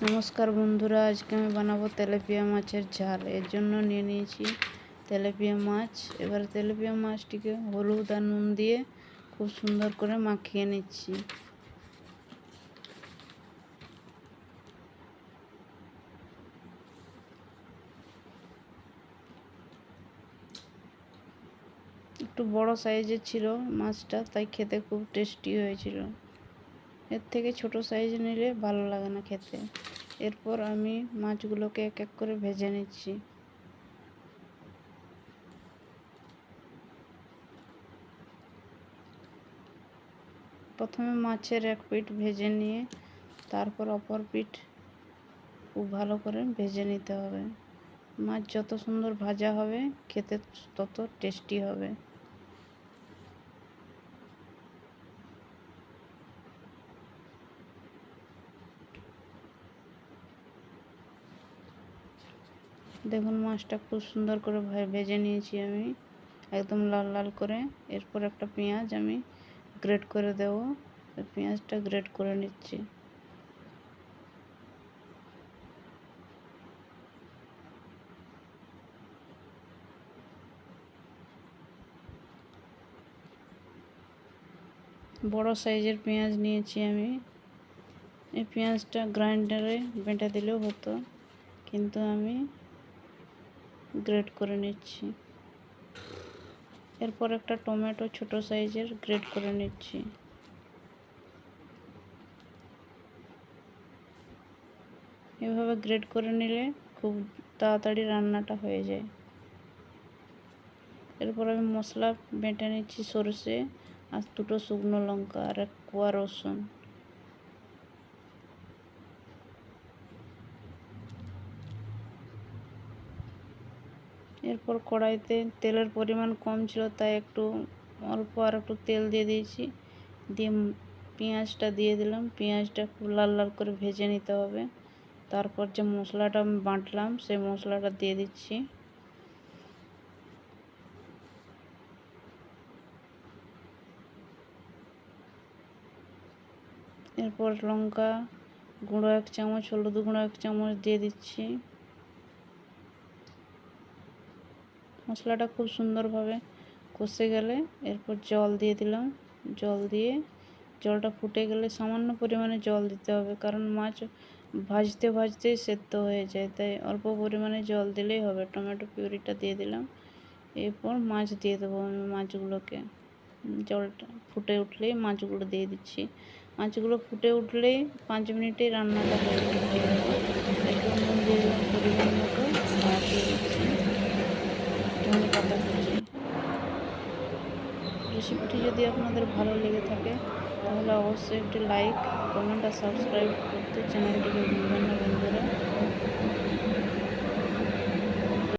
নমস্কার বন্ধুরা, আজকে আমি বানাবো তেলাপিয়া মাছের ঝাল। এর জন্য নিয়ে নিয়েছি তেলাপিয়া মাছ। এবার তেলাপিয়া মাছটিকে হলুদ আর নুন দিয়ে খুব সুন্দর করে মাখিয়ে নিচ্ছি। একটু বড় সাইজের ছিল মাছটা, তাই খেতে খুব টেস্টি হয়েছিল। এর থেকে ছোট সাইজ নিলে ভালো লাগে না খেতে। এরপর আমি মাছগুলোকে এক এক করে ভেজে নিচ্ছি। প্রথমে মাছের এক পিঠ ভেজে নিয়ে তারপর অপর পিঠ খুব ভালো করে ভেজে নিতে হবে। মাছ যত সুন্দর ভাজা হবে খেতে তত টেস্টি হবে। দেখুন মাছটা খুব সুন্দর করে ভেজে নিয়েছি আমি, একদম লাল লাল করে। এরপর একটা পেঁয়াজ আমি গ্রেট করে দেব। পেঁয়াজটা গ্রেট করে নিচ্ছি। বড় সাইজের পেঁয়াজ নিয়েছি আমি। এই পেঁয়াজটা গ্রাইন্ডারে বেটে দিলেও হতো, কিন্তু আমি গ্রেট করে নিচ্ছি। এরপর একটা টমেটো ছোট সাইজের গ্রেট করে নিচ্ছি। এভাবে গ্রেট করে নিলে খুব তাড়াতাড়ি রান্নাটা হয়ে যায়। এরপর আমি মশলা বেটে নিচ্ছি। সরষে আর দুটো শুকনো লঙ্কা আর এক কোয়া রসুন। এরপর কড়াইতে তেলের পরিমাণ কম ছিল, তাই একটু অল্প আর একটু তেল দিয়ে দিয়েছি। দিয়ে পেঁয়াজটা দিয়ে দিলাম। পেঁয়াজটা খুব লাল লাল করে ভেজে নিতে হবে। তারপর যে মশলাটা আমি বাটলাম সেই মশলাটা দিয়ে দিচ্ছি। এরপর লঙ্কা গুঁড়ো 1 চামচ, হলুদ গুঁড়ো 1 চামচ দিয়ে দিচ্ছি। মশলাটা খুব সুন্দরভাবে কষে গেলে এরপর জল দিয়ে দিলাম। জলটা ফুটে গেলে সামান্য পরিমাণে জল দিতে হবে, কারণ মাছ ভাজতে ভাজতেই সেদ্ধ হয়ে যায়, তাই অল্প পরিমাণে জল দিলেই হবে। টমেটো পিউরিটা দিয়ে দিলাম। এরপর মাছ দিয়ে দেবো আমি মাছগুলোকে। জলটা ফুটে উঠলেই মাছগুলো দিয়ে দিচ্ছি। মাছগুলো ফুটে উঠলেই 5 মিনিটেই রান্নাটা হয়ে যাবে। একটু নুন দিয়ে দিলাম পরিমাণ মতো, আর দিয়ে দিচ্ছি ধনে পাতা কুচি। রেসিপিটি যদি আপনাদের ভালো লেগে থাকে তাহলে অবশ্যই একটি লাইক, কমেন্ট আর সাবস্ক্রাইব করতে চ্যানেলটিকে ভুলবেন না বন্ধুরা।